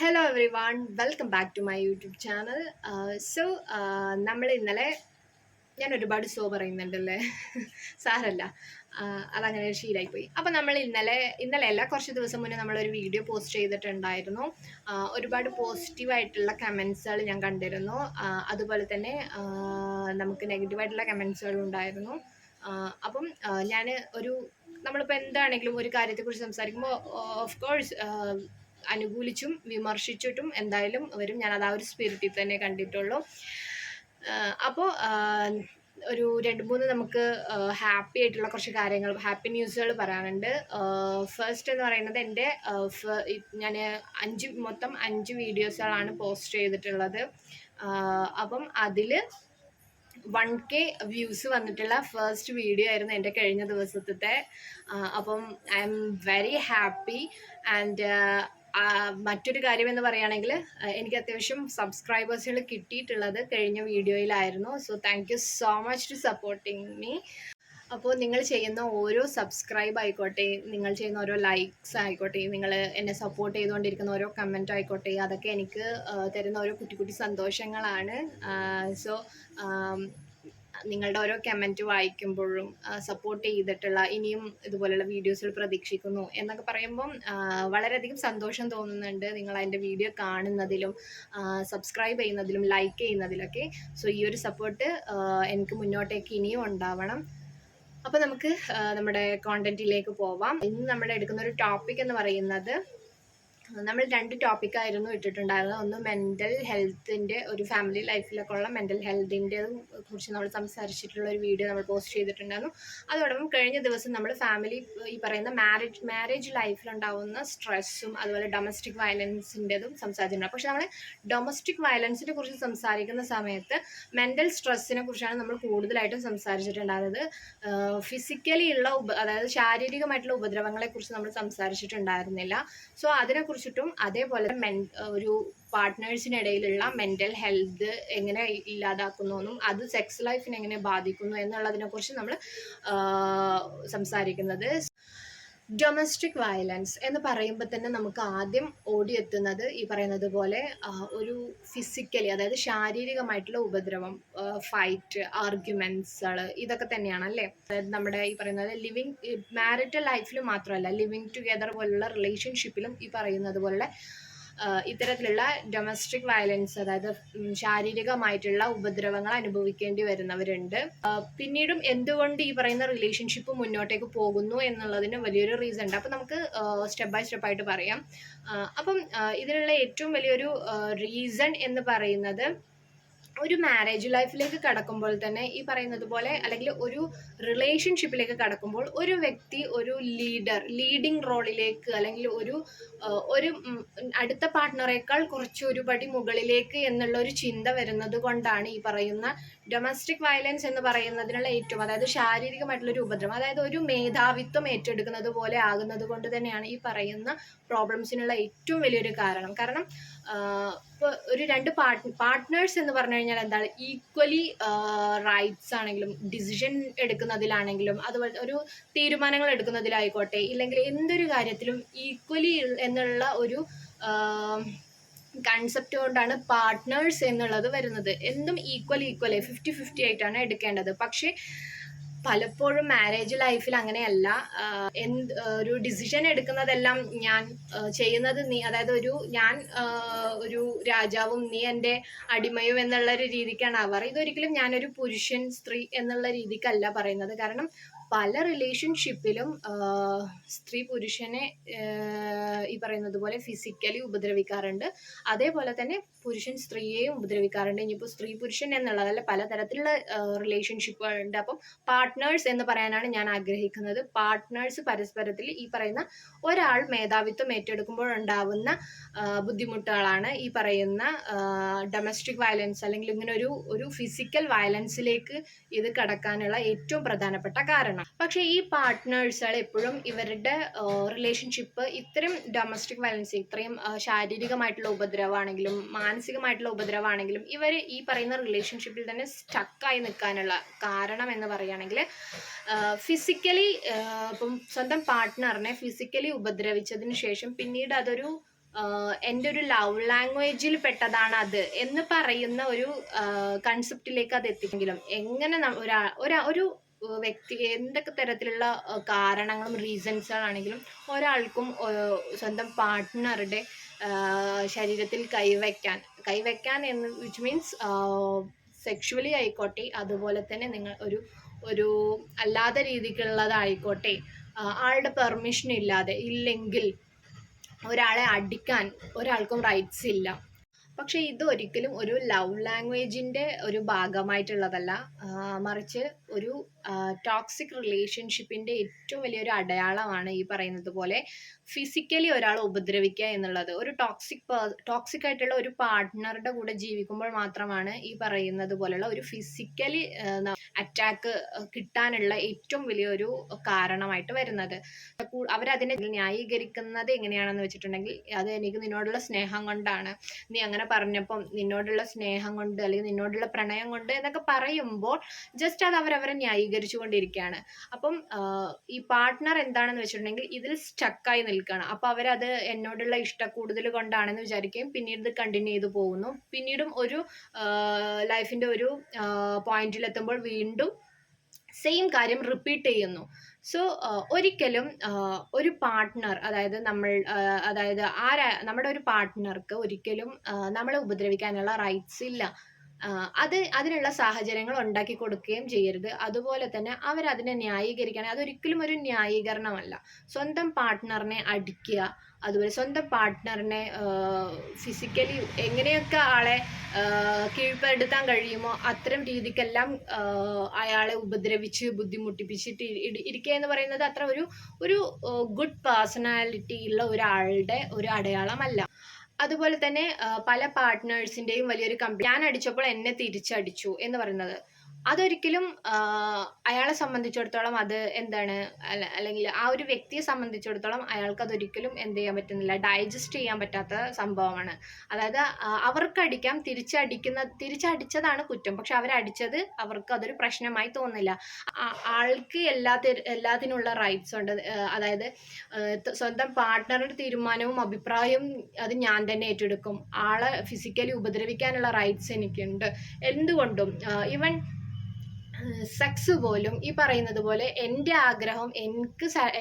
Hello everyone welcome back to my YouTube channel. So നമ്മൾ ഇന്നലെ ഞാൻ ഒരുപാട് പറയുന്നുണ്ടല്ലേ. സാരല്ല, അതങ്ങനെ ഒരു ശീലമായിപ്പോയി. അപ്പോൾ നമ്മൾ ഇന്നലെ അല്ല, കുറച്ച് ദിവസം മുന്നേ നമ്മളൊരു വീഡിയോ പോസ്റ്റ് ചെയ്തിട്ടുണ്ടായിരുന്നു. ഒരുപാട് പോസിറ്റീവായിട്ടുള്ള കമൻസുകൾ ഞാൻ കണ്ടിരുന്നു. അതുപോലെ തന്നെ നമുക്ക് നെഗറ്റീവായിട്ടുള്ള കമൻസുകളും ഉണ്ടായിരുന്നു. അപ്പം ഞാൻ നമ്മളിപ്പോൾ എന്താണെങ്കിലും ഒരു കാര്യത്തെക്കുറിച്ച് സംസാരിക്കുമ്പോൾ ഓഫ് കോഴ്സ് അനുകൂലിച്ചും വിമർശിച്ചിട്ടും എന്തായാലും വരും. ഞാനത് ആ ഒരു സ്പിരിറ്റിൽ തന്നെ കണ്ടിട്ടുള്ളൂ. അപ്പോൾ ഒരു 2-3 നമുക്ക് ഹാപ്പി ആയിട്ടുള്ള കുറച്ച് കാര്യങ്ങൾ, ഹാപ്പി ന്യൂസുകൾ പറയാനുണ്ട്. ഫസ്റ്റ് എന്ന് പറയുന്നത് എൻ്റെ ഞാൻ മൊത്തം 5 വീഡിയോസുകളാണ് പോസ്റ്റ് ചെയ്തിട്ടുള്ളത്. അപ്പം അതിൽ 1K വ്യൂസ് വന്നിട്ടുള്ള ഫസ്റ്റ് വീഡിയോ ആയിരുന്നു എൻ്റെ കഴിഞ്ഞ ദിവസത്തെ. അപ്പം I am very happy. And മറ്റൊരു കാര്യം എന്ന് പറയുകയാണെങ്കിൽ എനിക്ക് അത്യാവശ്യം സബ്സ്ക്രൈബേഴ്സുകൾ കിട്ടിയിട്ടുള്ളത് കഴിഞ്ഞ വീഡിയോയിലായിരുന്നു. So thank you so much to supporting me. അപ്പോൾ നിങ്ങൾ ചെയ്യുന്ന ഓരോ സബ്സ്ക്രൈബ് ആയിക്കോട്ടെ, നിങ്ങൾ ചെയ്യുന്ന ഓരോ ലൈക്സ് ആയിക്കോട്ടെ, നിങ്ങൾ എന്നെ സപ്പോർട്ട് ചെയ്തുകൊണ്ടിരിക്കുന്ന ഓരോ കമൻറ്റ് ആയിക്കോട്ടെ, അതൊക്കെ എനിക്ക് തരുന്ന ഓരോ കുട്ടി കുട്ടി സന്തോഷങ്ങളാണ്. സോ നിങ്ങളുടെ ഓരോ കമൻറ്റ് വായിക്കുമ്പോഴും സപ്പോർട്ട് ചെയ്തിട്ടുള്ള ഇനിയും ഇതുപോലുള്ള വീഡിയോസുകൾ പ്രതീക്ഷിക്കുന്നു എന്നൊക്കെ പറയുമ്പം വളരെയധികം സന്തോഷം തോന്നുന്നുണ്ട്. നിങ്ങൾ എൻ്റെ വീഡിയോ കാണുന്നതിലും സബ്സ്ക്രൈബ് ചെയ്യുന്നതിലും ലൈക്ക് ചെയ്യുന്നതിലൊക്കെ. സോ ഈ ഒരു സപ്പോർട്ട് എനിക്ക് മുന്നോട്ടേക്ക് ഇനിയും ഉണ്ടാവണം. അപ്പോൾ നമുക്ക് നമ്മുടെ കോണ്ടന്റിലേക്ക് പോവാം. ഇന്ന് നമ്മൾ എടുക്കുന്ന ഒരു ടോപ്പിക് എന്ന് പറയുന്നത്, നമ്മൾ 2 ടോപ്പിക്കായിരുന്നു ഇട്ടിട്ടുണ്ടായിരുന്നത്. ഒന്ന് മെൻ്റൽ ഹെൽത്തിൻ്റെ, ഒരു ഫാമിലി ലൈഫിലൊക്കെ ഉള്ള മെൻ്റൽ ഹെൽത്തിൻ്റെ കുറിച്ച് നമ്മൾ സംസാരിച്ചിട്ടുള്ള ഒരു വീഡിയോ നമ്മൾ പോസ്റ്റ് ചെയ്തിട്ടുണ്ടായിരുന്നു. അതോടൊപ്പം കഴിഞ്ഞ ദിവസം നമ്മൾ ഈ പറയുന്ന മാരേജ് ലൈഫിലുണ്ടാവുന്ന സ്ട്രെസ്സും അതുപോലെ ഡൊമസ്റ്റിക് വയലൻസിൻ്റെതും സംസാരിച്ചിട്ടുണ്ട്. പക്ഷെ നമ്മൾ ഡൊമസ്റ്റിക് വയലൻസിനെ കുറിച്ച് സംസാരിക്കുന്ന സമയത്ത് മെൻ്റൽ സ്ട്രെസ്സിനെ കുറിച്ചാണ് നമ്മൾ കൂടുതലായിട്ടും സംസാരിച്ചിട്ടുണ്ടായിരുന്നത്. ഫിസിക്കലി ഉള്ള അതായത് ശാരീരികമായിട്ടുള്ള ഉപദ്രവങ്ങളെക്കുറിച്ച് നമ്മൾ സംസാരിച്ചിട്ടുണ്ടായിരുന്നില്ല. സോ അതിനെക്കുറിച്ചിട്ടും അതേപോലെ ഒരു പാർട്ട്നേഴ്സിനിടയിലുള്ള മെൻ്റൽ ഹെൽത്ത് എങ്ങനെ ഇല്ലാതാക്കുന്നു, അത് സെക്സ് ലൈഫിനെ എങ്ങനെ ബാധിക്കുന്നു എന്നുള്ളതിനെക്കുറിച്ച് നമ്മൾ സംസാരിക്കുന്നത്. ഡൊമസ്റ്റിക് വയലൻസ് എന്ന് പറയുമ്പോൾ തന്നെ നമുക്ക് ആദ്യം ഓടിയെത്തുന്നത് ഈ പറയുന്നത് പോലെ ഒരു ഫിസിക്കലി, അതായത് ശാരീരികമായിട്ടുള്ള ഉപദ്രവം, ഫൈറ്റ്, ആർഗ്യുമെൻസുകൾ, ഇതൊക്കെ തന്നെയാണ് അല്ലേ. അതായത് നമ്മുടെ ഈ പറയുന്നത് മാരിറ്റൽ ലൈഫിൽ മാത്രമല്ല, ലിവിങ് ടുഗെദർ പോലുള്ള റിലേഷൻഷിപ്പിലും ഈ പറയുന്നത് പോലെ ഇത്തരത്തിലുള്ള ഡൊമസ്റ്റിക് വയലൻസ്, അതായത് ശാരീരികമായിട്ടുള്ള ഉപദ്രവങ്ങൾ അനുഭവിക്കേണ്ടി വരുന്നവരുണ്ട്. പിന്നീടും എന്തുകൊണ്ട് ഈ പറയുന്ന റിലേഷൻഷിപ്പ് മുന്നോട്ടേക്ക് പോകുന്നു എന്നുള്ളതിന് വലിയൊരു റീസൺ ഉണ്ട്. അപ്പം നമുക്ക് സ്റ്റെപ്പ് ബൈ സ്റ്റെപ്പ് ആയിട്ട് പറയാം. അപ്പം ഇതിനുള്ള ഏറ്റവും വലിയൊരു റീസൺ എന്ന് പറയുന്നത്, ഒരു മാരേജ് ലൈഫിലേക്ക് കടക്കുമ്പോൾ തന്നെ ഈ പറയുന്നത് പോലെ, അല്ലെങ്കിൽ ഒരു റിലേഷൻഷിപ്പിലേക്ക് കടക്കുമ്പോൾ ഒരു വ്യക്തി ഒരു ലീഡിങ് റോളിലേക്ക്, അല്ലെങ്കിൽ ഒരു അടുത്ത പാർട്ട്ണറേക്കാൾ ഒരു പടി മുകളിലേക്ക് എന്നുള്ള ഒരു ചിന്ത വരുന്നത് കൊണ്ടാണ് ഈ പറയുന്ന ഡൊമസ്റ്റിക് വയലൻസ് എന്ന് പറയുന്നതിനുള്ള ഏറ്റവും, അതായത് ശാരീരികമായിട്ടുള്ളൊരു ഉപദ്രവം, അതായത് ഒരു മേധാവിത്വം ഏറ്റെടുക്കുന്നത് പോലെ ആകുന്നത് കൊണ്ട് തന്നെയാണ് ഈ പറയുന്ന പ്രോബ്ലംസിനുള്ള ഏറ്റവും വലിയൊരു കാരണം. കാരണം ഇപ്പോൾ ഒരു 2 പാർട്ട്നേഴ്സ് എന്ന് പറഞ്ഞു കഴിഞ്ഞാൽ എന്താണ്, ഈക്വലി റൈറ്റ്സ് ആണെങ്കിലും ഡിസിഷൻ എടുക്കുന്നതിലാണെങ്കിലും അതുപോലെ ഒരു തീരുമാനങ്ങൾ എടുക്കുന്നതിലായിക്കോട്ടെ, ഇല്ലെങ്കിൽ എന്തൊരു കാര്യത്തിലും ഈക്വലി എന്നുള്ള ഒരു കൺസെപ്റ്റ് കൊണ്ടാണ് പാർട്ട്നേഴ്സ് എന്നുള്ളത് വരുന്നത്. എന്തും ഈക്വലി 50-50 ആയിട്ടാണ് എടുക്കേണ്ടത്. പക്ഷേ പലപ്പോഴും മാരേജ് ലൈഫിൽ അങ്ങനെയല്ല. ഒരു ഡിസിഷൻ എടുക്കുന്നതെല്ലാം ഞാൻ ചെയ്യുന്നത് നീ, അതായത് ഞാൻ ഒരു രാജാവും നീ എൻ്റെ അടിമയും എന്നുള്ള ഒരു രീതിക്കാണ് ആവാറ്. ഇതൊരിക്കലും ഞാനൊരു പുരുഷൻ സ്ത്രീ എന്നുള്ള രീതിക്കല്ല പറയുന്നത്. കാരണം പല റിലേഷൻഷിപ്പിലും സ്ത്രീ പുരുഷനെ ഈ പറയുന്നത് പോലെ ഫിസിക്കലി ഉപദ്രവിക്കാറുണ്ട്. അതേപോലെ തന്നെ പുരുഷൻ സ്ത്രീയെയും ഉപദ്രവിക്കാറുണ്ട്. ഇനിയിപ്പോൾ സ്ത്രീ പുരുഷൻ എന്നുള്ളതല്ല, പലതരത്തിലുള്ള റിലേഷൻഷിപ്പുകളുണ്ട്. അപ്പം പാർട്ട്നേഴ്സ് എന്ന് പറയാനാണ് ഞാൻ ആഗ്രഹിക്കുന്നത്. പാർട്ട്നേഴ്സ് പരസ്പരത്തിൽ ഈ പറയുന്ന ഒരാൾ മേധാവിത്വം ഏറ്റെടുക്കുമ്പോഴുണ്ടാവുന്ന ബുദ്ധിമുട്ടുകളാണ് ഈ പറയുന്ന ഡൊമസ്റ്റിക് വയലൻസ്, അല്ലെങ്കിൽ ഇങ്ങനെ ഒരു ഫിസിക്കൽ വയലൻസിലേക്ക് ഇത് കടക്കാനുള്ള ഏറ്റവും പ്രധാനപ്പെട്ട കാരണം. പക്ഷേ ഈ പാർട്ട്നേഴ്സുകൾ എപ്പോഴും ഇവരുടെ റിലേഷൻഷിപ്പ് ഇത്രയും ഡൊമസ്റ്റിക് വയലൻസ്, ഇത്രയും ശാരീരികമായിട്ടുള്ള ഉപദ്രവമാണെങ്കിലും മാനസികമായിട്ടുള്ള ഉപദ്രവമാണെങ്കിലും ഇവർ ഈ പറയുന്ന റിലേഷൻഷിപ്പിൽ തന്നെ സ്റ്റക്കായി നിൽക്കാനുള്ള കാരണം എന്ന് പറയുകയാണെങ്കിൽ, ഫിസിക്കലി ഇപ്പം സ്വന്തം പാർട്ട്ണറിനെ ഫിസിക്കലി ഉപദ്രവിച്ചതിന് ശേഷം പിന്നീട് അതൊരു എൻ്റെ ഒരു ലവ് ലാംഗ്വേജിൽ പെട്ടതാണ് അത് എന്ന് പറയുന്ന ഒരു കൺസെപ്റ്റിലേക്ക് അത് എത്തിക്കെങ്കിലും എങ്ങനെ ഒരു വ്യക്തി എന്തൊക്കെ തരത്തിലുള്ള കാരണങ്ങളും റീസൺസുകളാണെങ്കിലും ഒരാൾക്കും സ്വന്തം പാർട്ട്ണറുടെ ശരീരത്തിൽ കൈവയ്ക്കാൻ എന്ന് വിച്ച് മീൻസ് സെക്ഷുവലി ആയിക്കോട്ടെ, അതുപോലെ തന്നെ നിങ്ങൾ ഒരു അല്ലാത്ത രീതിക്കുള്ളതായിക്കോട്ടെ, ആളുടെ പെർമിഷൻ ഇല്ലെങ്കിൽ ഒരാളെ അടിക്കാൻ ഒരാൾക്കും റൈറ്റ്സ് ഇല്ല. പക്ഷേ ഇതൊരിക്കലും ഒരു ലവ് ലാംഗ്വേജിൻ്റെ ഒരു ഭാഗമായിട്ടുള്ളതല്ല, മറിച്ച് ഒരു ടോക്സിക് റിലേഷൻഷിപ്പിൻ്റെ ഏറ്റവും വലിയൊരു അടയാളമാണ് ഈ പറയുന്നത് പോലെ ഫിസിക്കലി ഒരാളെ ഉപദ്രവിക്കുക എന്നുള്ളത്. ഒരു ടോക്സിക് ആയിട്ടുള്ള ഒരു പാർട്ട്ണറുടെ കൂടെ ജീവിക്കുമ്പോൾ മാത്രമാണ് ഈ പറയുന്നത് പോലെയുള്ള ഒരു ഫിസിക്കലി അറ്റാക്ക് കിട്ടാനുള്ള ഏറ്റവും വലിയൊരു കാരണമായിട്ട് വരുന്നത്. അവരതിനെ ന്യായീകരിക്കുന്നത് എങ്ങനെയാണെന്ന് വെച്ചിട്ടുണ്ടെങ്കിൽ, അത് എനിക്ക് നിന്നോടുള്ള സ്നേഹം കൊണ്ടാണ്, നീ അങ്ങനെ പറഞ്ഞപ്പം നിന്നോടുള്ള സ്നേഹം കൊണ്ട് അല്ലെങ്കിൽ നിന്നോടുള്ള പ്രണയം കൊണ്ട് എന്നൊക്കെ പറയുമ്പോൾ ജസ്റ്റ് അത് അവരവരെ ന്യായീകരിച്ചു കൊണ്ടിരിക്കുകയാണ്. അപ്പം ഈ പാർട്ട്ണർ എന്താണെന്ന് വെച്ചിട്ടുണ്ടെങ്കിൽ ഇതിൽ സ്റ്റക്കായി നിൽക്കുകയാണ്. അപ്പോൾ അവരത് എന്നോടുള്ള ഇഷ്ടക്കൂടുതൽ കൊണ്ടാണെന്ന് വിചാരിക്കുകയും പിന്നീട് ഇത് കണ്ടിന്യൂ ചെയ്തു പോകുന്നു. പിന്നീടും ഒരു ലൈഫിൻ്റെ ഒരു പോയിന്റിലെത്തുമ്പോൾ വീണ്ടും സെയിം കാര്യം റിപ്പീറ്റ് ചെയ്യുന്നു. സോ ഒരിക്കലും ഒരു പാർട്ട്ണർ, അതായത് നമ്മുടെ ഒരു പാർട്ട്ണർക്ക് ഒരിക്കലും നമ്മളെ ഉപദ്രവിക്കാനുള്ള റൈറ്റ്സ് ഇല്ല. അതിനുള്ള സാഹചര്യങ്ങൾ ഉണ്ടാക്കി കൊടുക്കുകയും ചെയ്യരുത്. അതുപോലെ തന്നെ അവരതിനെ ന്യായീകരിക്കുകയാണെങ്കിൽ അതൊരിക്കലും ഒരു ന്യായീകരണമല്ല. സ്വന്തം പാർട്ട്ണറിനെ അടിക്കുക, അതുപോലെ സ്വന്തം പാർട്ട്ണറിനെ ഫിസിക്കലി എങ്ങനെയൊക്കെ ആളെ കീഴ്പ്പെടുത്താൻ കഴിയുമോ അത്തരം രീതിക്കെല്ലാം അയാളെ ഉപദ്രവിച്ച് ബുദ്ധിമുട്ടിപ്പിച്ചിട്ട് ഇരിക്കുക എന്ന് പറയുന്നത് അത്ര ഒരു ഗുഡ് പേഴ്സണാലിറ്റി ഉള്ള ഒരാളുടെ ഒരു അടയാളമല്ല. അതുപോലെ തന്നെ പല പാർട്ട്നേഴ്സിൻ്റെയും വലിയൊരു ഞാൻ അടിച്ചപ്പോൾ എന്നെ തിരിച്ചടിച്ചു എന്ന് പറയുന്നത് അതൊരിക്കലും അയാളെ സംബന്ധിച്ചിടത്തോളം അത് എന്താണ്, അല്ലെങ്കിൽ ആ ഒരു വ്യക്തിയെ സംബന്ധിച്ചിടത്തോളം അയാൾക്ക് അതൊരിക്കലും എന്ത് ചെയ്യാൻ പറ്റുന്നില്ല, ഡൈജസ്റ്റ് ചെയ്യാൻ പറ്റാത്ത സംഭവമാണ്. അതായത് അവർക്കടിക്കാം, തിരിച്ചടിച്ചതാണ് കുറ്റം, പക്ഷെ അവരടിച്ചത് അവർക്ക് അതൊരു പ്രശ്നമായി തോന്നുന്നില്ല. ആൾക്ക് എല്ലാത്തിനുള്ള റൈറ്റ്സ് ഉണ്ട്. അതായത് സ്വന്തം പാർട്ട്ണറുടെ തീരുമാനവും അഭിപ്രായവും അത് ഞാൻ തന്നെ ഏറ്റെടുക്കും. ആളെ ഫിസിക്കലി ഉപദ്രവിക്കാനുള്ള റൈറ്റ്സ് എനിക്കുണ്ട്. എന്തുകൊണ്ടും ഈവൻ സെക്സ് പോലും ഈ പറയുന്നത് പോലെ എൻ്റെ ആഗ്രഹം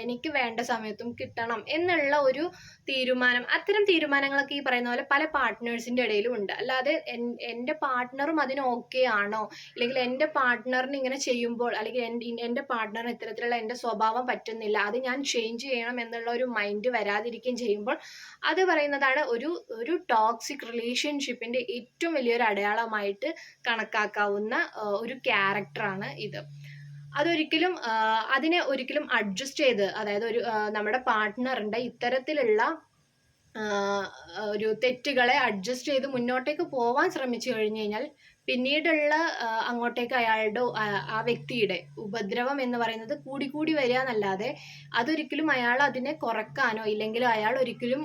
എനിക്ക് വേണ്ട സമയത്തും കിട്ടണം എന്നുള്ള ഒരു തീരുമാനം, അത്തരം തീരുമാനങ്ങളൊക്കെ ഈ പറയുന്ന പോലെ പല പാർട്ട്നേഴ്സിൻ്റെ ഇടയിലും ഉണ്ട്. അല്ലാതെ എൻ്റെ പാർട്ട്ണറും അതിന് ഓക്കെ ആണോ, അല്ലെങ്കിൽ എൻ്റെ പാർട്ട്ണറിന് ഇങ്ങനെ ചെയ്യുമ്പോൾ, അല്ലെങ്കിൽ എൻ്റെ പാർട്ട്ണറിന് ഇത്തരത്തിലുള്ള എൻ്റെ സ്വഭാവം പറ്റുന്നില്ല, അത് ഞാൻ ചേഞ്ച് ചെയ്യണം എന്നുള്ള ഒരു മൈൻഡ് വരാതിരിക്കുകയും ചെയ്യുമ്പോൾ അത് പറയുന്നതാണ് ഒരു ടോക്സിക് റിലേഷൻഷിപ്പിൻ്റെ ഏറ്റവും വലിയൊരു അടയാളമായിട്ട് കണക്കാക്കാവുന്ന ഒരു ക്യാരക്ടറാണ് ഇത്. അതിനെ ഒരിക്കലും അഡ്ജസ്റ്റ് ചെയ്ത്, അതായത് നമ്മുടെ പാർട്ട്ണറിൻ്റെ ഇത്തരത്തിലുള്ള ഒരു തെറ്റുകളെ അഡ്ജസ്റ്റ് ചെയ്ത് മുന്നോട്ടേക്ക് പോവാൻ ശ്രമിച്ചു കഴിഞ്ഞു കഴിഞ്ഞാൽ പിന്നീടുള്ള അങ്ങോട്ടേക്ക് അയാളുടെ ആ വ്യക്തിയുടെ ഉപദ്രവം എന്ന് പറയുന്നത് കൂടി വരിക എന്നല്ലാതെ അതൊരിക്കലും അയാൾ അതിനെ കുറക്കാനോ ഇല്ലെങ്കിൽ അയാൾ ഒരിക്കലും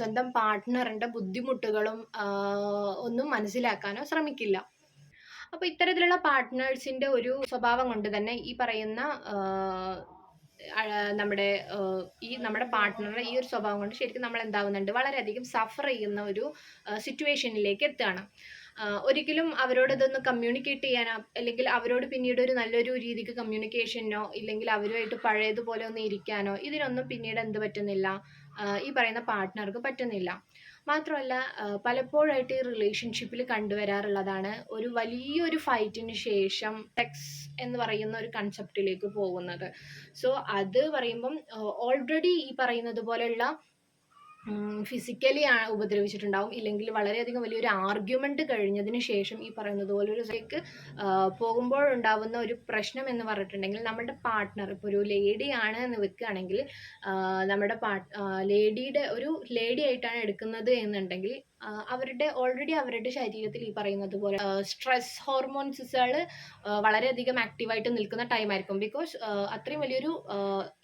സ്വന്തം പാർട്ട്ണറിൻ്റെ ബുദ്ധിമുട്ടുകളും ഒന്നും മനസ്സിലാക്കാനോ ശ്രമിക്കില്ല. അപ്പോൾ ഇത്തരത്തിലുള്ള പാർട്ട്നേഴ്സിൻ്റെ ഒരു സ്വഭാവം കൊണ്ട് തന്നെ ഈ പറയുന്ന നമ്മുടെ പാർട്ട്ണറുടെ ഈ ഒരു സ്വഭാവം കൊണ്ട് ശരിക്കും നമ്മൾ എന്താവുന്നുണ്ട്, വളരെയധികം സഫർ ചെയ്യുന്ന ഒരു സിറ്റുവേഷനിലേക്ക് എത്തുകയാണ്. ഒരിക്കലും അവരോട് ഇതൊന്ന് കമ്മ്യൂണിക്കേറ്റ് ചെയ്യാനോ അല്ലെങ്കിൽ അവരോട് പിന്നീട് ഒരു നല്ലൊരു രീതിക്ക് കമ്മ്യൂണിക്കേഷനോ ഇല്ലെങ്കിൽ അവരുമായിട്ട് പഴയതുപോലെ ഒന്ന് ഇരിക്കാനോ ഇതിനൊന്നും പിന്നീട് എന്ത് പറ്റുന്നില്ല, ഈ പറയുന്ന പാർട്ട്ണർക്ക് പറ്റുന്നില്ല. മാത്രമല്ല പലപ്പോഴായിട്ട് ഈ റിലേഷൻഷിപ്പിൽ കണ്ടുവരാറുള്ളതാണ് ഒരു വലിയൊരു ഫൈറ്റിന് ശേഷം സെക്സ് എന്ന് പറയുന്ന ഒരു കൺസെപ്റ്റിലേക്ക് പോകുന്നത്. സോ അത് പറയുമ്പം ഓൾറെഡി ഈ പറയുന്നത് പോലെയുള്ള ഫിസിക്കലി ഉപദ്രവിച്ചിട്ടുണ്ടാവും, ഇല്ലെങ്കിൽ വളരെയധികം വലിയൊരു ആർഗ്യുമെന്റ് കഴിഞ്ഞതിന് ശേഷം ഈ പറയുന്നത് പോലെ ഒരു ഇതിലേക്ക് പോകുമ്പോഴുണ്ടാവുന്ന ഒരു പ്രശ്നം എന്ന് പറഞ്ഞിട്ടുണ്ടെങ്കിൽ, നമ്മുടെ പാർട്ട്ണർ ഇപ്പോൾ ഒരു ലേഡിയാണ് എന്ന് വെക്കുകയാണെങ്കിൽ നമ്മുടെ ലേഡി ആയിട്ടാണ് എടുക്കുന്നത് എന്നുണ്ടെങ്കിൽ ഓൾറെഡി അവരുടെ ശരീരത്തിൽ ഈ പറയുന്നത് പോലെ സ്ട്രെസ് ഹോർമോൺസുകൾ വളരെയധികം ആക്റ്റീവായിട്ട് നിൽക്കുന്ന ടൈമായിരിക്കും. ബിക്കോസ് അത്രയും വലിയൊരു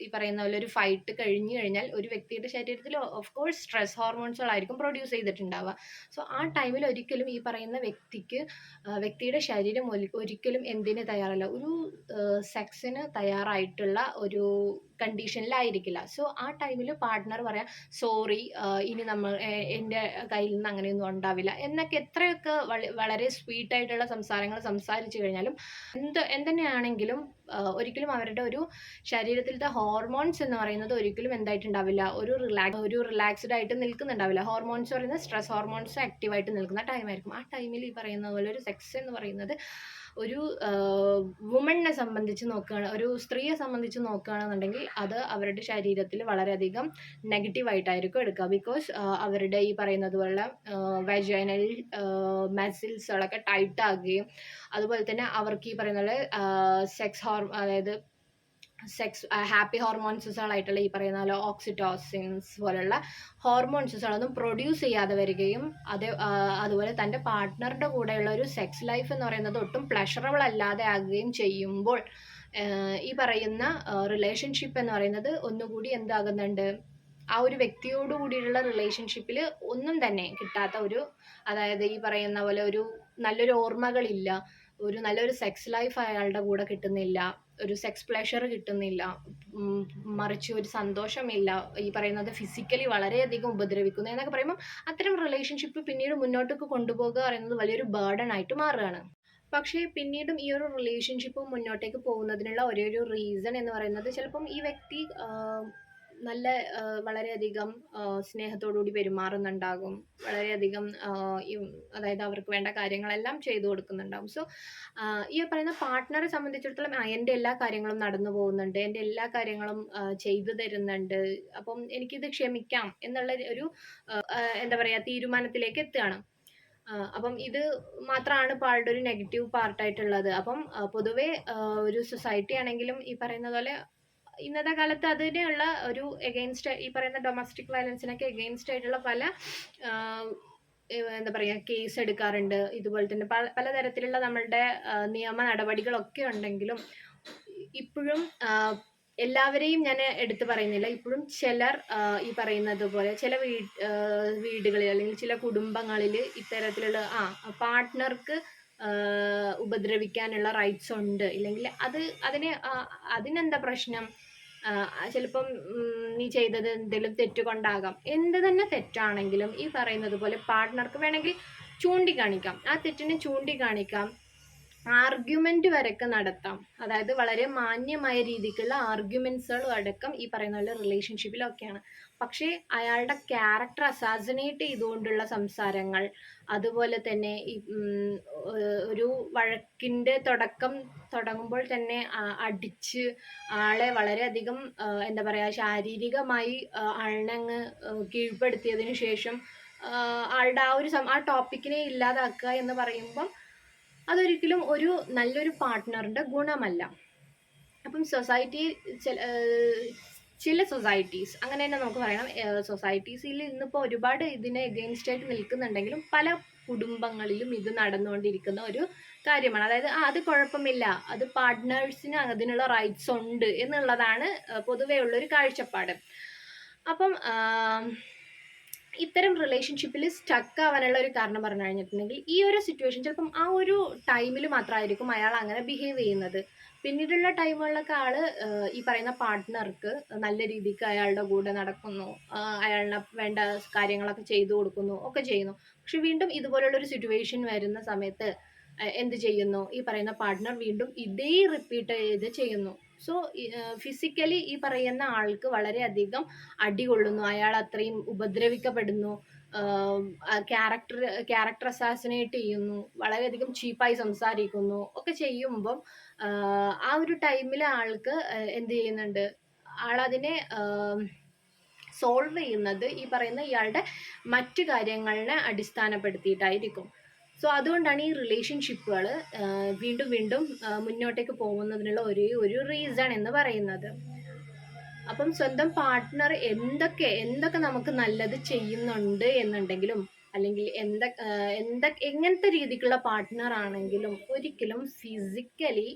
ഈ പറയുന്ന പോലെ ഒരു ഫൈറ്റ് കഴിഞ്ഞു കഴിഞ്ഞാൽ ഒരു വ്യക്തിയുടെ ശരീരത്തിൽ ഓഫ് കോഴ്സ് സ്ട്രെസ് ഹോർമോൺസുകളായിരിക്കും പ്രൊഡ്യൂസ് ചെയ്തിട്ടുണ്ടാവുക. സോ ആ ടൈമിൽ ഒരിക്കലും ഈ പറയുന്ന വ്യക്തിയുടെ ശരീരം ഒരിക്കലും എന്തിന് തയ്യാറല്ല, ഒരു സെക്സിന് തയ്യാറായിട്ടുള്ള ഒരു കണ്ടീഷനിലായിരിക്കില്ല. സോ ആ ടൈമിൽ പാർട്ട്ണർ പറയാം, സോറി, ഇനി എൻ്റെ കയ്യിൽ നിന്ന് അങ്ങനെയൊന്നും ഉണ്ടാവില്ല എന്നൊക്കെ എത്രയൊക്കെ വളരെ സ്വീറ്റ് ആയിട്ടുള്ള സംസാരങ്ങൾ സംസാരിച്ചു കഴിഞ്ഞാലും എന്തുതന്നെയാണെങ്കിലും ഒരിക്കലും അവരുടെ ഒരു ശരീരത്തിലത്തെ ഹോർമോൺസ് എന്ന് പറയുന്നത് ഒരിക്കലും എന്തായിട്ടുണ്ടാവില്ല, ഒരു റിലാക്സ്ഡ് ആയിട്ട് നിൽക്കുന്നുണ്ടാവില്ല. ഹോർമോൺസ് പറയുന്നത് സ്ട്രെസ് ഹോർമോൺസ് ആക്റ്റീവായിട്ട് നിൽക്കുന്ന ടൈമായിരിക്കും. ആ ടൈമിൽ ഈ പറയുന്ന പോലെ ഒരു സെക്സ് എന്ന് പറയുന്നത് ഒരു വുമണിനെ സംബന്ധിച്ച് നോക്കുകയാണ്, ഒരു സ്ത്രീയെ സംബന്ധിച്ച് നോക്കുകയാണെന്നുണ്ടെങ്കിൽ അത് അവരുടെ ശരീരത്തിൽ വളരെയധികം നെഗറ്റീവായിട്ടായിരിക്കും എടുക്കുക. ബിക്കോസ് അവരുടെ ഈ പറയുന്നത് പോലെ വെജൈനൽ മസിൽസുകളൊക്കെ ടൈറ്റ് ആകുകയും അതുപോലെ തന്നെ അവർക്ക് ഈ പറയുന്ന പോലെ അതായത് ഹാപ്പി ഹോർമോൺസുകളായിട്ടുള്ള ഈ പറയുന്ന പോലെ ഓക്സിറ്റോസിൻസ് പോലുള്ള ഹോർമോൺസുകളൊന്നും പ്രൊഡ്യൂസ് ചെയ്യാതെ വരികയും അതുപോലെ തൻ്റെ പാർട്ട്ണറുടെ കൂടെയുള്ള ഒരു സെക്സ് ലൈഫ് എന്ന് പറയുന്നത് ഒട്ടും പ്ലഷറബിൾ അല്ലാതെ ആകുകയും ചെയ്യുമ്പോൾ ഈ പറയുന്ന റിലേഷൻഷിപ്പ് എന്ന് പറയുന്നത് ഒന്നുകൂടി എന്താകുന്നുണ്ട്, ആ ഒരു വ്യക്തിയോട് കൂടിയുള്ള റിലേഷൻഷിപ്പിൽ ഒന്നും തന്നെ കിട്ടാത്ത ഒരു, അതായത് ഈ പറയുന്ന പോലെ ഒരു നല്ലൊരു ഓർമ്മകളില്ല, ഒരു നല്ലൊരു സെക്സ് ലൈഫ് അയാളുടെ കൂടെ കിട്ടുന്നില്ല, ഒരു സെക്സ് പ്ലഷർ കിട്ടുന്നില്ല, മറിച്ച് ഒരു സന്തോഷമില്ല, ഈ പറയുന്നത് ഫിസിക്കലി വളരെയധികം ഉപദ്രവിക്കുന്നു എന്നൊക്കെ പറയുമ്പോൾ അത്തരം റിലേഷൻഷിപ്പ് പിന്നീട് മുന്നോട്ടേക്ക് കൊണ്ടുപോകുക പറയുന്നത് വലിയൊരു ബേർഡൻ ആയിട്ട് മാറുകയാണ്. പക്ഷേ പിന്നീടും ഈ ഒരു റിലേഷൻഷിപ്പ് മുന്നോട്ടേക്ക് പോകുന്നതിനുള്ള ഒരേ ഒരു റീസൺ എന്ന് പറയുന്നത് ചിലപ്പം ഈ വ്യക്തി നല്ല വളരെയധികം സ്നേഹത്തോടുകൂടി പെരുമാറുന്നുണ്ടാകും, വളരെയധികം അതായത് അവർക്ക് വേണ്ട കാര്യങ്ങളെല്ലാം ചെയ്തു കൊടുക്കുന്നുണ്ടാകും. സോ ഈ പറയുന്ന പാർട്ട്ണറെ സംബന്ധിച്ചിടത്തോളം എൻ്റെ എല്ലാ കാര്യങ്ങളും നടന്നു പോകുന്നുണ്ട്, എൻ്റെ എല്ലാ കാര്യങ്ങളും ചെയ്തു തരുന്നുണ്ട്, അപ്പം എനിക്കിത് ക്ഷമിക്കാം എന്നുള്ള ഒരു എന്താ പറയുക തീരുമാനത്തിലേക്ക് എത്തുകയാണ്. അപ്പം ഇത് മാത്രമാണ് ഇപ്പോൾ ആളുടെ ഒരു നെഗറ്റീവ് പാർട്ടായിട്ടുള്ളത്. അപ്പം പൊതുവേ ഒരു സൊസൈറ്റി ആണെങ്കിലും ഈ പറയുന്ന പോലെ ഇന്നത്തെ കാലത്ത് അതിനുള്ള ഒരു എഗെയിൻസ്റ്റ് ഈ പറയുന്ന ഡൊമസ്റ്റിക് വയലൻസിനൊക്കെ എഗെയിൻസ്റ്റ് ആയിട്ടുള്ള പല എന്താ പറയുക കേസ് എടുക്കാറുണ്ട്. ഇതുപോലെ തന്നെ പലതരത്തിലുള്ള നമ്മളുടെ നിയമ നടപടികളൊക്കെ ഉണ്ടെങ്കിലും ഇപ്പോഴും എല്ലാവരെയും ഞാൻ എടുത്തു പറയുന്നില്ല. ഇപ്പോഴും ചിലർ ഈ പറയുന്നത് പോലെ ചില വീടുകളിൽ അല്ലെങ്കിൽ ചില കുടുംബങ്ങളിൽ ഇത്തരത്തിലുള്ള പാർട്ട്ണർക്ക് ഉപദ്രവിക്കാനുള്ള റൈറ്റ്സ് ഉണ്ട്, ഇല്ലെങ്കിൽ അതിനെന്താ പ്രശ്നം, ചിലപ്പം നീ ചെയ്തത് എന്തെങ്കിലും തെറ്റുകൊണ്ടാകാം, എന്ത് തന്നെ തെറ്റാണെങ്കിലും ഈ പറയുന്നത് പോലെ പാർട്ട്ണർക്ക് വേണമെങ്കിൽ ചൂണ്ടിക്കാണിക്കാം, ആ തെറ്റിനെ ചൂണ്ടിക്കാണിക്കാം, ആർഗ്യുമെന്റ് വരെയൊക്കെ നടത്താം. അതായത് വളരെ മാന്യമായ രീതിക്കുള്ള ആർഗ്യുമെന്റ്സുകളും അടക്കം ഈ പറയുന്ന പോലെ റിലേഷൻഷിപ്പിലൊക്കെയാണ്. പക്ഷേ അയാളുടെ ക്യാരക്ടർ അസാസിനേറ്റ് ചെയ്തുകൊണ്ടുള്ള സംസാരങ്ങൾ, അതുപോലെ തന്നെ ഒരു വഴക്കിൻ്റെ തുടങ്ങുമ്പോൾ തന്നെ അടിച്ച് ആളെ വളരെയധികം എന്താ പറയുക ശാരീരികമായി ആളിനങ്ങ് കീഴ്പ്പെടുത്തിയതിനു ശേഷം ആളുടെ ആ ടോപ്പിക്കിനെ ഇല്ലാതാക്കുക എന്ന് പറയുമ്പം അതൊരിക്കലും ഒരു നല്ലൊരു പാർട്ട്ണറിൻ്റെ ഗുണമല്ല. അപ്പം ചില സൊസൈറ്റീസ് അങ്ങനെ തന്നെ നമുക്ക് പറയണം, സൊസൈറ്റീസിൽ ഇന്നിപ്പോൾ ഒരുപാട് ഇതിനെ എഗെയിൻസ്റ്റ് ആയിട്ട് നിൽക്കുന്നുണ്ടെങ്കിലും പല കുടുംബങ്ങളിലും ഇത് നടന്നുകൊണ്ടിരിക്കുന്ന ഒരു കാര്യമാണ്. അതായത് അത് കുഴപ്പമില്ല, അത് പാർട്ട്നേഴ്സിന് അതിനുള്ള റൈറ്റ്സ് ഉണ്ട് എന്നുള്ളതാണ് പൊതുവേ ഉള്ളൊരു കാഴ്ചപ്പാട്. അപ്പം ഇത്തരം റിലേഷൻഷിപ്പിൽ സ്റ്റക്ക് ആവാനുള്ള ഒരു കാരണം പറഞ്ഞു കഴിഞ്ഞിട്ടുണ്ടെങ്കിൽ ഈ ഒരു സിറ്റുവേഷൻ ചിലപ്പം ആ ഒരു ടൈമിൽ മാത്രമായിരിക്കും അയാൾ അങ്ങനെ ബിഹേവ് ചെയ്യുന്നത്. പിന്നീടുള്ള ടൈമുകളിലൊക്കെ ഈ പറയുന്ന പാർട്ട്ണർക്ക് നല്ല രീതിക്ക് അയാളുടെ കൂടെ നടക്കുന്നു, അയാളിന് വേണ്ട കാര്യങ്ങളൊക്കെ ചെയ്തു കൊടുക്കുന്നു, ഒക്കെ ചെയ്യുന്നു. പക്ഷെ വീണ്ടും ഇതുപോലുള്ളൊരു സിറ്റുവേഷൻ വരുന്ന സമയത്ത് എന്ത് ചെയ്യുന്നു, ഈ പറയുന്ന പാർട്ട്ണർ വീണ്ടും ഇതേ റിപ്പീറ്റ് ചെയ്ത് ചെയ്യുന്നു. സോ ഫിസിക്കലി ഈ പറയുന്ന ആൾക്ക് വളരെയധികം അടി കൊള്ളുന്നു, അയാൾ അത്രയും ഉപദ്രവിക്കപ്പെടുന്നു, ക്യാരക്ടർ അസാസിനേറ്റ് ചെയ്യുന്നു, വളരെയധികം ചീപ്പായി സംസാരിക്കുന്നു, ഒക്കെ ചെയ്യുമ്പം ആ ഒരു ടൈമിൽ ആൾക്ക് എന്ത് ചെയ്യുന്നുണ്ട്, ആളതിനെ സോൾവ് ചെയ്യുന്നത് ഈ പറയുന്ന ഇയാളുടെ മറ്റു കാര്യങ്ങളെ അടിസ്ഥാനപ്പെടുത്തിയിട്ടായിരിക്കും. സോ അതുകൊണ്ടാണ് ഈ റിലേഷൻഷിപ്പുകൾ വീണ്ടും വീണ്ടും മുന്നോട്ടേക്ക് പോകുന്നതിനുള്ള ഒരേ ഒരു റീസൺ എന്ന് പറയുന്നത്. അപ്പം സ്വന്തം പാർട്ട്ണർ എന്തൊക്കെ നമുക്ക് നല്ലത് ചെയ്യുന്നുണ്ട് എന്നുണ്ടെങ്കിലും, അല്ലെങ്കിൽ എങ്ങനത്തെ രീതിക്കുള്ള പാർട്ട്ണർ ആണെങ്കിലും ഒരിക്കലും ഫിസിക്കലി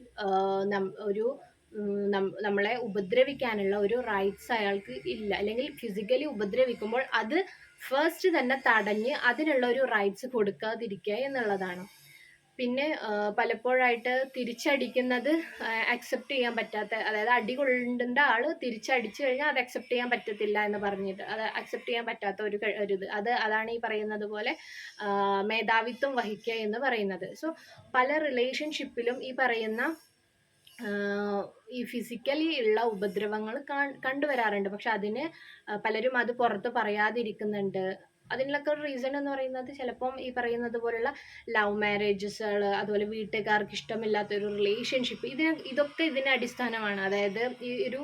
നമ്മളെ ഉപദ്രവിക്കാനുള്ള ഒരു റൈറ്റ്സ് അയാൾക്ക് ഇല്ല. അല്ലെങ്കിൽ ഫിസിക്കലി ഉപദ്രവിക്കുമ്പോൾ അത് ഫസ്റ്റ് തന്നെ തടഞ്ഞ് അതിനുള്ള ഒരു റൈറ്റ്സ് കൊടുക്കാതിരിക്കുക എന്നുള്ളതാണ്. പിന്നെ പലപ്പോഴായിട്ട് തിരിച്ചടിക്കുന്നത് അക്സെപ്റ്റ് ചെയ്യാൻ പറ്റാത്ത, അതായത് അടി കൊള്ളേണ്ട ആള് തിരിച്ചടിച്ചു കഴിഞ്ഞാൽ അത് അക്സെപ്റ്റ് ചെയ്യാൻ പറ്റത്തില്ല എന്ന് പറഞ്ഞിട്ട്, അത് അക്സെപ്റ്റ് ചെയ്യാൻ പറ്റാത്ത ഒരു ഇത്, അതാണ് ഈ പറയുന്നത് പോലെ മേധാവിത്വം വഹിക്കുക എന്ന് പറയുന്നത്. സോ പല റിലേഷൻഷിപ്പിലും ഈ പറയുന്ന ഈ ഫിസിക്കലി ഉള്ള ഉപദ്രവങ്ങൾ കണ്ടുവരാറുണ്ട്. പക്ഷെ അതിന് പലരും അത് പുറത്ത് പറയാതിരിക്കുന്നുണ്ട്. അതിനുള്ളൊക്കെ ഒരു റീസൺ എന്ന് പറയുന്നത് ചിലപ്പം ഈ പറയുന്നത് പോലുള്ള ലവ് മാരേജസുകൾ, അതുപോലെ വീട്ടുകാർക്ക് ഇഷ്ടമില്ലാത്തൊരു റിലേഷൻഷിപ്പ്, ഇതൊക്കെ ഇതിന് അടിസ്ഥാനമാണ്. അതായത് ഈ ഒരു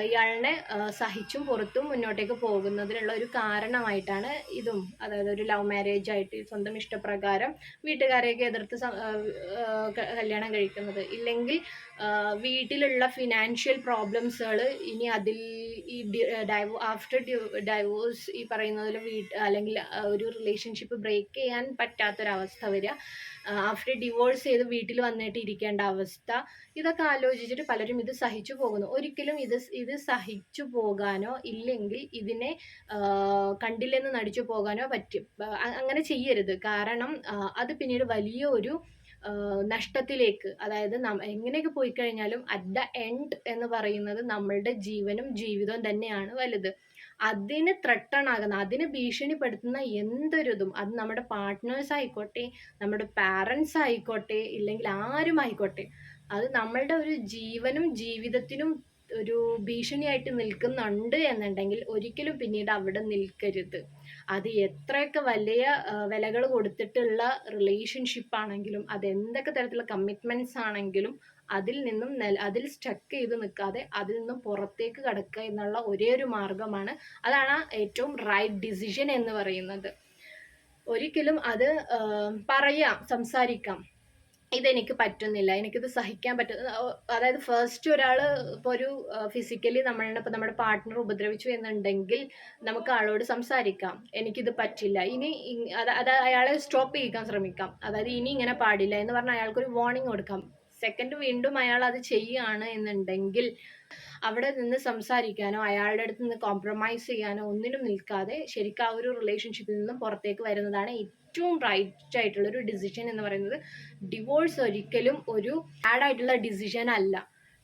ഇയാളിനെ സഹിച്ചും പുറത്തും മുന്നോട്ടേക്ക് പോകുന്നതിനുള്ള ഒരു കാരണമായിട്ടാണ് ഇതും. അതായത് ഒരു ലവ് മാരേജ് ആയിട്ട് സ്വന്തം ഇഷ്ടപ്രകാരം വീട്ടുകാരെയൊക്കെ എതിർത്ത് കല്യാണം കഴിക്കുന്നത്, ഇല്ലെങ്കിൽ വീട്ടിലുള്ള ഫിനാൻഷ്യൽ പ്രോബ്ലംസുകൾ ഇനി അതിൽ ഈ ആഫ്റ്റർ ഡൈവോഴ്സ് ഈ പറയുന്നതിൽ അല്ലെങ്കിൽ ഒരു റിലേഷൻഷിപ്പ് ബ്രേക്ക് ചെയ്യാൻ പറ്റാത്തൊരവസ്ഥ വരിക, ആഫ്റ്റർ ഡിവോഴ്സ് ചെയ്ത് വീട്ടിൽ വന്നിട്ട് ഇരിക്കേണ്ട അവസ്ഥ, ഇതൊക്കെ ആലോചിച്ചിട്ട് പലരും ഇത് സഹിച്ചു പോകുന്നു. ഒരിക്കലും ഇത് സഹിച്ചു പോകാനോ ഇല്ലെങ്കിൽ ഇതിനെ കണ്ടില്ലെന്ന് നടിച്ചു പോകാനോ പറ്റും. അങ്ങനെ ചെയ്യരുത്. കാരണം അത് പിന്നീട് വലിയ ഒരു നഷ്ടത്തിലേക്ക്, അതായത് എങ്ങനെയൊക്കെ പോയി കഴിഞ്ഞാലും അറ്റ് ദ എൻഡ് എന്ന് പറയുന്നത് നമ്മളുടെ ജീവനും ജീവിതവും തന്നെയാണ് വലുത്. അതിന് ത്രട്ടൺ ആകുന്ന, അതിന് ഭീഷണിപ്പെടുത്തുന്ന എന്തൊരിതും, അത് നമ്മുടെ പാർട്ട്നേഴ്സ് ആയിക്കോട്ടെ, നമ്മുടെ പാരൻസ് ആയിക്കോട്ടെ, ഇല്ലെങ്കിൽ ആരും ആയിക്കോട്ടെ, അത് നമ്മളുടെ ഒരു ജീവനും ജീവിതത്തിനും ഒരു ഭീഷണിയായിട്ട് നിൽക്കുന്നുണ്ട് എന്നുണ്ടെങ്കിൽ ഒരിക്കലും പിന്നീട് അവിടെ നിൽക്കരുത്. അത് എത്രയൊക്കെ വലിയ വിലകൾ കൊടുത്തിട്ടുള്ള റിലേഷൻഷിപ്പ് ആണെങ്കിലും, അത് എന്തൊക്കെ തരത്തിലുള്ള കമ്മിറ്റ്മെന്റ്സ് ആണെങ്കിലും, അതിൽ സ്റ്റക്ക് ചെയ്ത് നിൽക്കാതെ അതിൽ നിന്നും പുറത്തേക്ക് കടക്കുക എന്നുള്ള ഒരേ ഒരു മാർഗമാണ്. അതാണ് ഏറ്റവും റൈറ്റ് ഡിസിഷൻ എന്ന് പറയുന്നത്. ഒരിക്കലും അത് പറയാം, സംസാരിക്കാം, ഇതെനിക്ക് പറ്റുന്നില്ല, എനിക്കിത് സഹിക്കാൻ പറ്റുന്ന, അതായത് ഫസ്റ്റ് ഒരാൾ ഇപ്പോൾ ഒരു ഫിസിക്കലി നമ്മുടെ പാർട്ട്ണർ ഉപദ്രവിച്ചു എന്നുണ്ടെങ്കിൽ നമുക്ക് ആളോട് സംസാരിക്കാം, എനിക്കിത് പറ്റില്ല, ഇനി അത് അയാളെ സ്റ്റോപ്പ് ചെയ്യിക്കാൻ ശ്രമിക്കാം, അതായത് ഇനി ഇങ്ങനെ പാടില്ല എന്ന് പറഞ്ഞാൽ അയാൾക്കൊരു വാർണിംഗ് കൊടുക്കാം. സെക്കൻഡ് വീണ്ടും അയാൾ അത് ചെയ്യുകയാണ് എന്നുണ്ടെങ്കിൽ അവിടെ നിന്ന് സംസാരിക്കാനോ അയാളുടെ അടുത്ത് നിന്ന് കോംപ്രമൈസ് ചെയ്യാനോ ഒന്നിനും നിൽക്കാതെ ശരിക്കും ആ ഒരു റിലേഷൻഷിപ്പിൽ നിന്നും പുറത്തേക്ക് വരുന്നതാണ് ഏറ്റവും റൈറ്റ് ആയിട്ടുള്ള ഒരു ഡിസിഷൻ എന്ന് പറയുന്നത്. ഡിവോഴ്സ് ഒരിക്കലും ഒരു ബാഡ് ആയിട്ടുള്ള ഡിസിഷൻ അല്ല.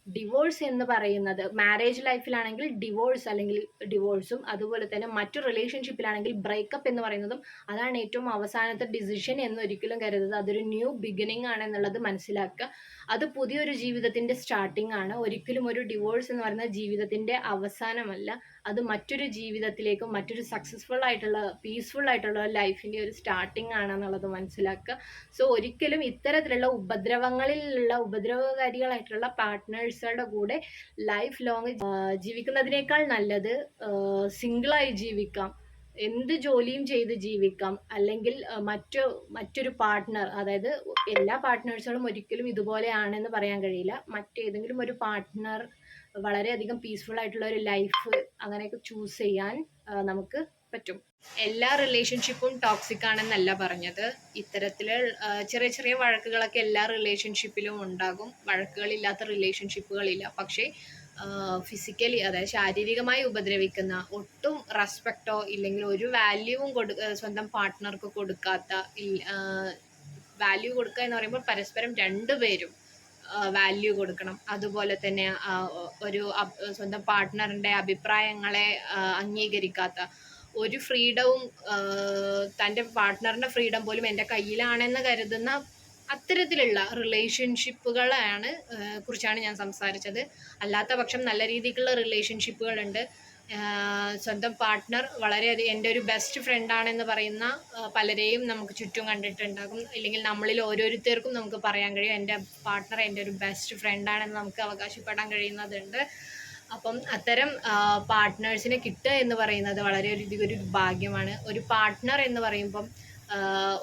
ഡിവോഴ്സ് എന്ന് പറയുന്നത് മാരേജ് ലൈഫിലാണെങ്കിൽ ഡിവോഴ്സ് അല്ലെങ്കിൽ ഡിവോഴ്സും, അതുപോലെ തന്നെ മറ്റു റിലേഷൻഷിപ്പിലാണെങ്കിൽ ബ്രേക്കപ്പ് എന്ന് പറയുന്നതും അതാണ് ഏറ്റവും അവസാനത്തെ ഡിസിഷൻ എന്ന് ഒരിക്കലും കരുതുന്നത്. അതൊരു ന്യൂ ബിഗിനിങ് ആണ് എന്നുള്ളത് മനസ്സിലാക്കുക. അത് പുതിയൊരു ജീവിതത്തിൻ്റെ സ്റ്റാർട്ടിംഗ് ആണ്. ഒരിക്കലും ഒരു ഡിവോഴ്സ് എന്ന് പറയുന്നത് ജീവിതത്തിൻ്റെ അവസാനമല്ല. അത് മറ്റൊരു ജീവിതത്തിലേക്കും മറ്റൊരു സക്സസ്ഫുൾ ആയിട്ടുള്ള പീസ്ഫുൾ ആയിട്ടുള്ള ലൈഫിൻ്റെ ഒരു സ്റ്റാർട്ടിംഗ് ആണെന്നുള്ളത് മനസ്സിലാക്കുക. സോ ഒരിക്കലും ഇത്തരത്തിലുള്ള ഉപദ്രവകാരികളായിട്ടുള്ള പാർട്ട്നേഴ്സുകളുടെ കൂടെ ലൈഫ് ലോങ് ജീവിക്കുന്നതിനേക്കാൾ നല്ലത് സിംഗിളായി ജീവിക്കാം, എന്ത് ജോലിയും ചെയ്ത് ജീവിക്കാം, അല്ലെങ്കിൽ മറ്റൊരു പാർട്ട്ണർ, അതായത് എല്ലാ പാർട്ട്നേഴ്സുകളും ഒരിക്കലും ഇതുപോലെയാണെന്ന് പറയാൻ കഴിയില്ല. മറ്റേതെങ്കിലും ഒരു പാർട്ട്ണർ വളരെയധികം പീസ്ഫുൾ ആയിട്ടുള്ള ഒരു ലൈഫ് അങ്ങനെയൊക്കെ ചൂസ് ചെയ്യാൻ നമുക്ക് പറ്റും. എല്ലാ റിലേഷൻഷിപ്പും ടോക്സിക് ആണെന്നല്ല പറഞ്ഞത്. ഇത്തരത്തിൽ ചെറിയ ചെറിയ വഴക്കുകളൊക്കെ എല്ലാ റിലേഷൻഷിപ്പിലും ഉണ്ടാകും. വഴക്കുകളില്ലാത്ത റിലേഷൻഷിപ്പുകളില്ല. പക്ഷേ ഫിസിക്കലി, അതായത് ശാരീരികമായി ഉപദ്രവിക്കുന്ന, ഒട്ടും റെസ്പെക്റ്റോ ഇല്ലെങ്കിൽ ഒരു വാല്യൂവും സ്വന്തം പാർട്ട്ണർക്ക് കൊടുക്കാത്ത, വാല്യൂ കൊടുക്കുക എന്ന് പറയുമ്പോൾ പരസ്പരം രണ്ടുപേരും വാല്യൂ കൊടുക്കണം. അതുപോലെ തന്നെ സ്വന്തം പാർട്ട്ണറിൻ്റെ അഭിപ്രായങ്ങളെ അംഗീകരിക്കാത്ത, ഒരു ഫ്രീഡവും, തൻ്റെ പാർട്ട്ണറിൻ്റെ ഫ്രീഡം പോലും എൻ്റെ കയ്യിലാണെന്ന് കരുതുന്ന അത്തരത്തിലുള്ള റിലേഷൻഷിപ്പുകളാണ് കുറിച്ചാണ് ഞാൻ സംസാരിച്ചത്. അല്ലാത്ത പക്ഷം നല്ല രീതിക്കുള്ള റിലേഷൻഷിപ്പുകളുണ്ട്. സ്വന്തം പാർട്ട്ണർ വളരെയധികം എൻ്റെ ഒരു ബെസ്റ്റ് ഫ്രണ്ടാണെന്ന് പറയുന്ന പലരെയും നമുക്ക് ചുറ്റും കണ്ടിട്ടുണ്ടാകും. ഇല്ലെങ്കിൽ നമ്മളിൽ ഓരോരുത്തർക്കും നമുക്ക് പറയാൻ കഴിയും എൻ്റെ പാർട്ട്ണർ എൻ്റെ ഒരു ബെസ്റ്റ് ഫ്രണ്ടാണെന്ന് നമുക്ക് അവകാശപ്പെടാൻ കഴിയുന്നതുണ്ട്. അപ്പം അത്തരം പാർട്ട്നേഴ്സിനെ കിട്ടുക എന്ന് പറയുന്നത് വളരെയധികം ഒരു ഭാഗ്യമാണ്. ഒരു പാർട്ട്ണർ എന്ന് പറയുമ്പം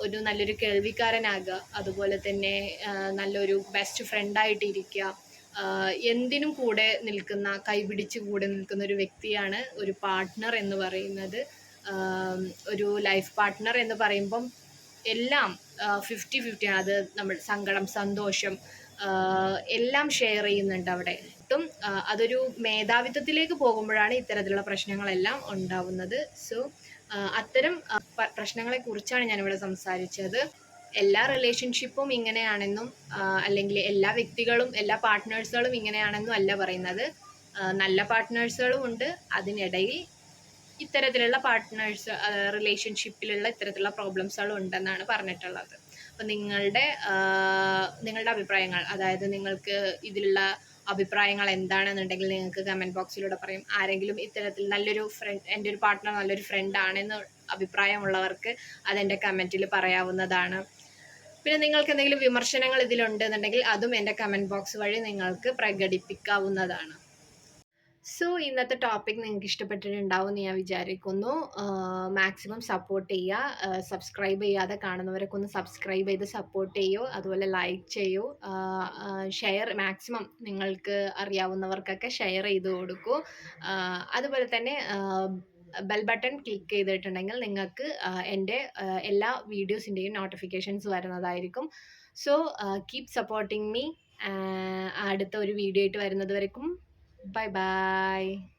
ഒരു നല്ലൊരു കേൾവിക്കാരനാകുക, അതുപോലെ തന്നെ നല്ലൊരു ബെസ്റ്റ് ഫ്രണ്ടായിട്ടിരിക്കുക, എന്തിനും കൂടെ നിൽക്കുന്ന, കൈപിടിച്ച് കൂടെ നിൽക്കുന്ന ഒരു വ്യക്തിയാണ് ഒരു പാർട്ട്ണർ എന്ന് പറയുന്നത്. ഒരു ലൈഫ് പാർട്ട്ണർ എന്ന് പറയുമ്പം എല്ലാം 50-50 ആണ്. അത് നമ്മൾ സങ്കടം, സന്തോഷം എല്ലാം ഷെയർ ചെയ്യുന്നുണ്ട് അവിടെ. ഒട്ടും അതൊരു മേധാവിത്വത്തിലേക്ക് പോകുമ്പോഴാണ് ഇത്തരത്തിലുള്ള പ്രശ്നങ്ങളെല്ലാം ഉണ്ടാവുന്നത്. സോ അത്തരം പ്രശ്നങ്ങളെ കുറിച്ചാണ് ഞാനിവിടെ സംസാരിച്ചത്. എല്ലാ റിലേഷൻഷിപ്പും ഇങ്ങനെയാണെന്നും അല്ലെങ്കിൽ എല്ലാ വ്യക്തികളും എല്ലാ പാർട്ട്നേഴ്സുകളും ഇങ്ങനെയാണെന്നും അല്ല പറയുന്നത്. നല്ല പാർട്ട്നേഴ്സുകളും ഉണ്ട്. അതിനിടയിൽ ഇത്തരത്തിലുള്ള പാർട്ട്നേഴ്സ് റിലേഷൻഷിപ്പിലുള്ള ഇത്തരത്തിലുള്ള പ്രോബ്ലംസുകളും ഉണ്ടെന്നാണ് പറഞ്ഞിട്ടുള്ളത്. അപ്പം നിങ്ങളുടെ അഭിപ്രായങ്ങൾ, അതായത് നിങ്ങൾക്ക് ഇതിലുള്ള അഭിപ്രായങ്ങൾ എന്താണെന്നുണ്ടെങ്കിൽ നിങ്ങൾക്ക് കമൻറ്റ് ബോക്സിലൂടെ പറയും. ആരെങ്കിലും ഇത്തരത്തിൽ നല്ലൊരു ഫ്രണ്ട്, എൻ്റെ ഒരു പാർട്ട്ണർ നല്ലൊരു ഫ്രണ്ട് ആണെന്ന് അഭിപ്രായമുള്ളവർക്ക് അതെൻ്റെ കമൻറ്റിൽ പറയാവുന്നതാണ്. പിന്നെ നിങ്ങൾക്ക് എന്തെങ്കിലും വിമർശനങ്ങൾ ഇതിലുണ്ടെന്നുണ്ടെങ്കിൽ അതും എൻ്റെ കമൻറ്റ് ബോക്സ് വഴി നിങ്ങൾക്ക് പ്രകടിപ്പിക്കാവുന്നതാണ്. സോ ഇന്നത്തെ ടോപ്പിക് നിങ്ങൾക്ക് ഇഷ്ടപ്പെട്ടിട്ടുണ്ടാവും എന്ന് ഞാൻ വിചാരിക്കുന്നു. മാക്സിമം സപ്പോർട്ട് ചെയ്യുക. സബ്സ്ക്രൈബ് ചെയ്യാതെ കാണുന്നവരൊക്കെ ഒന്ന് സബ്സ്ക്രൈബ് ചെയ്ത് സപ്പോർട്ട് ചെയ്യൂ. അതുപോലെ ലൈക്ക് ചെയ്യൂ. ഷെയർ മാക്സിമം നിങ്ങൾക്ക് അറിയാവുന്നവർക്കൊക്കെ ഷെയർ ചെയ്ത് കൊടുക്കൂ. അതുപോലെ തന്നെ ബെൽ ബട്ടൺ ക്ലിക്ക് ചെയ്തിട്ടുണ്ടെങ്കിൽ നിങ്ങൾക്ക് എൻ്റെ എല്ലാ വീഡിയോസിൻ്റെയും നോട്ടിഫിക്കേഷൻസ് വരുന്നതായിരിക്കും. So keep supporting me. അടുത്ത ഒരു വീഡിയോ ആയിട്ട് വരുന്നത് വരയ്ക്കും. Bye bye.